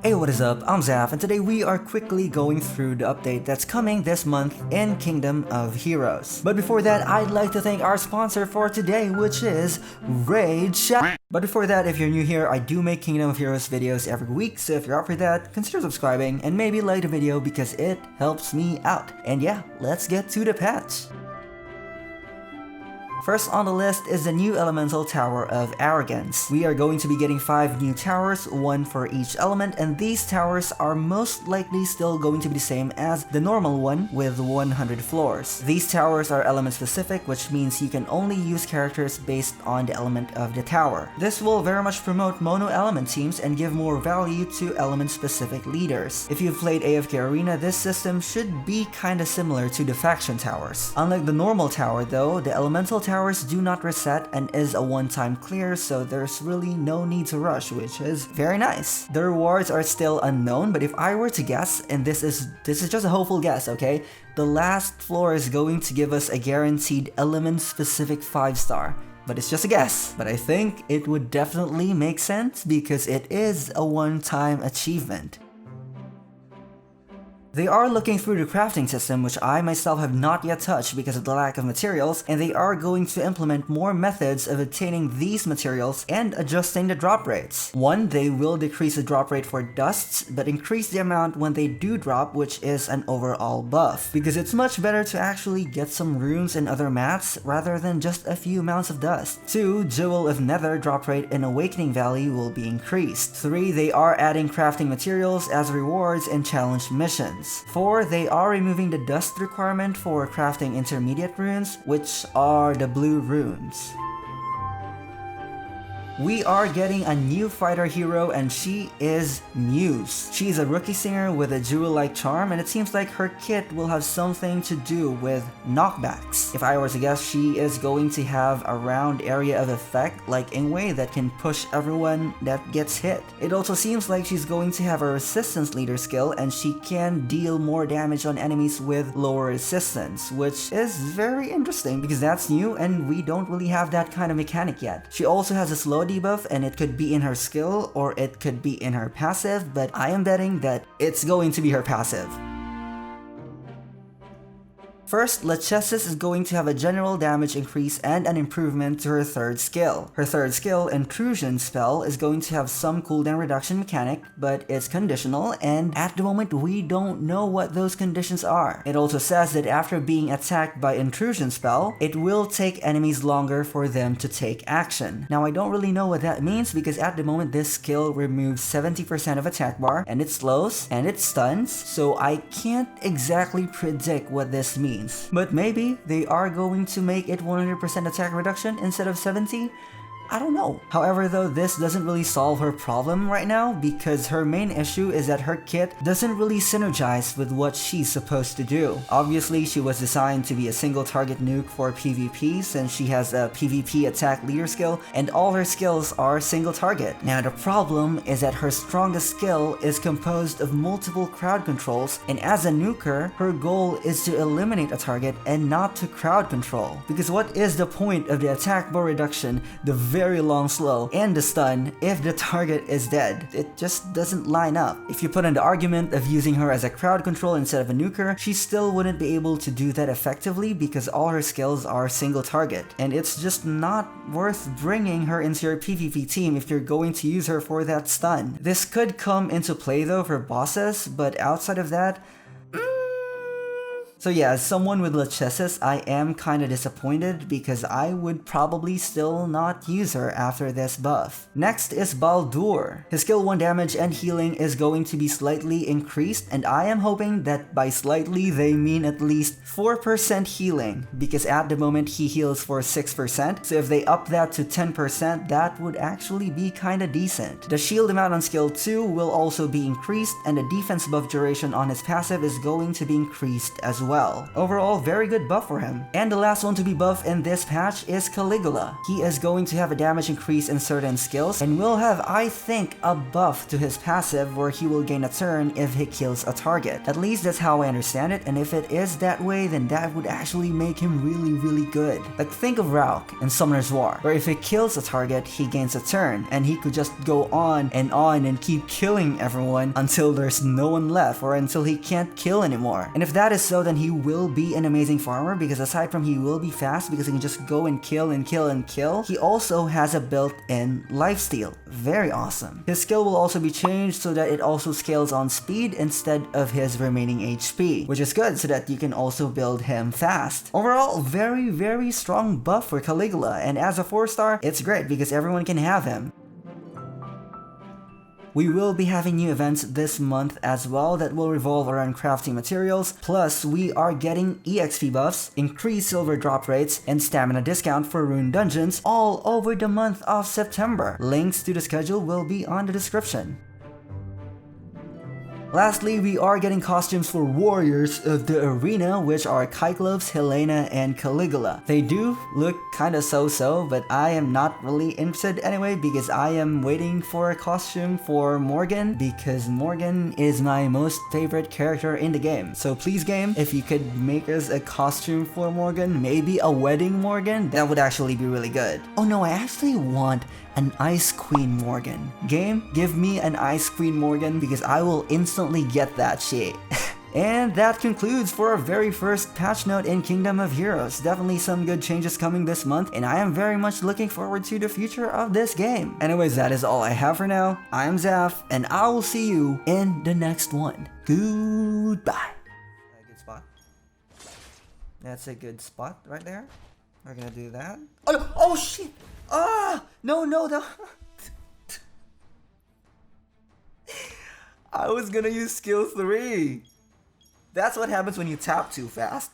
Hey, what is up? I'm Zaf, and today we are quickly going through the update that's coming this month in Kingdom of Heroes. But before that, I'd like to thank our sponsor for today, which is Rajah. But before that, if you're new here, I do make Kingdom of Heroes videos every week, so if you're up for that, consider subscribing and maybe like the video because it helps me out. And yeah, let's get to the patch. First on the list is the new elemental Tower of Arrogance. We are going to be getting 5 new towers, 1 for each element, and these towers are most likely still going to be the same as the normal one with 100 floors. These towers are element specific, which means you can only use characters based on the element of the tower. This will very much promote mono element teams and give more value to element specific leaders. If you've played AFK Arena, this system should be kinda similar to the faction towers. Unlike the normal tower though, the elemental towers do not reset and is a one-time clear, so there's really no need to rush, which is very nice. The rewards are still unknown, but if I were to guess, and this is just a hopeful guess, okay? The last floor is going to give us a guaranteed element-specific 5-star. But it's just a guess. But I think it would definitely make sense because it is a one-time achievement. They are looking through the crafting system, which I myself have not yet touched because of the lack of materials, and they are going to implement more methods of obtaining these materials and adjusting the drop rates. One, they will decrease the drop rate for dusts, but increase the amount when they do drop, which is an overall buff. Because it's much better to actually get some runes and other mats rather than just a few amounts of dust. 2, Jewel of Nether drop rate in Awakening Valley will be increased. 3, they are adding crafting materials as rewards in challenge missions. 4, they are removing the dust requirement for crafting intermediate runes, which are the blue runes. We are getting a new fighter hero, and she is Muse. She's a rookie singer with a jewel-like charm, and it seems like her kit will have something to do with knockbacks. If I were to guess, she is going to have a round area of effect like Ingway that can push everyone that gets hit. It also seems like she's going to have a resistance leader skill, and she can deal more damage on enemies with lower resistance, which is very interesting because that's new and we don't really have that kind of mechanic yet. She also has a slow debuff, and it could be in her skill or it could be in her passive, but I am betting that it's going to be her passive. First, Lachesis is going to have a general damage increase and an improvement to her 3rd skill. Her 3rd skill, Intrusion Spell, is going to have some cooldown reduction mechanic, but it's conditional, and at the moment we don't know what those conditions are. It also says that after being attacked by Intrusion Spell, it will take enemies longer for them to take action. Now I don't really know what that means because at the moment this skill removes 70% of attack bar, and it slows, and it stuns, so I can't exactly predict what this means. But maybe they are going to make it 100% attack reduction instead of 70? I don't know. However though, this doesn't really solve her problem right now because her main issue is that her kit doesn't really synergize with what she's supposed to do. Obviously, she was designed to be a single target nuke for PvP since she has a PvP attack leader skill and all her skills are single target. Now the problem is that her strongest skill is composed of multiple crowd controls, and as a nuker, her goal is to eliminate a target and not to crowd control. Because what is the point of the attack bar reduction, the very long slow, and the stun if the target is dead? It just doesn't line up. If you put in the argument of using her as a crowd control instead of a nuker, she still wouldn't be able to do that effectively because all her skills are single target, and it's just not worth bringing her into your PvP team if you're going to use her for that stun. This could come into play though for bosses, but outside of that, so yeah, as someone with Lachesis, I am kinda disappointed because I would probably still not use her after this buff. Next is Baldur. His skill 1 damage and healing is going to be slightly increased, and I am hoping that by slightly they mean at least 4% healing, because at the moment he heals for 6%, so if they up that to 10%, that would actually be kinda decent. The shield amount on skill 2 will also be increased, and the defense buff duration on his passive is going to be increased as well. well. Overall, very good buff for him. And the last one to be buffed in this patch is Caligula. He is going to have a damage increase in certain skills and will have, I think, a buff to his passive where he will gain a turn if he kills a target. At least that's how I understand it, and if it is that way, then that would actually make him really good. Like, think of Rauk in Summoner's War, where if he kills a target, he gains a turn, and he could just go on and keep killing everyone until there's no one left, or until he can't kill anymore. And if that is so, then he will be an amazing farmer, because aside from he will be fast because he can just go and kill and kill and kill, he also has a built-in lifesteal. Very awesome. His skill will also be changed so that it also scales on speed instead of his remaining HP, which is good so that you can also build him fast. Overall, very strong buff for Caligula, and as a 4-star, it's great because everyone can have him. We will be having new events this month as well that will revolve around crafting materials, plus we are getting EXP buffs, increased silver drop rates, and stamina discount for Rune Dungeons all over the month of September. Links to the schedule will be on the description. Lastly, we are getting costumes for warriors of the arena, which are Cyclops, Helena, and Caligula. They do look kinda so-so, but I am not really interested anyway because I am waiting for a costume for Morgan, because Morgan is my most favorite character in the game. So please game, if you could make us a costume for Morgan, maybe a wedding Morgan, that would actually be really good. Oh no, I actually want an Ice Queen Morgan. Game, give me an Ice Queen Morgan because I will instantly get that shit. And that concludes for our very first patch note in Kingdom of Heroes. Definitely some good changes coming this month, and I am very much looking forward to the future of this game. Anyways, that is all I have for now. I am Zaf, and I will see you in the next one. Goodbye. A good spot. That's a good spot right there. We're gonna do that. Oh, no. Oh shit! Ah! No, no. I was gonna use skill 3. That's what happens when you tap too fast.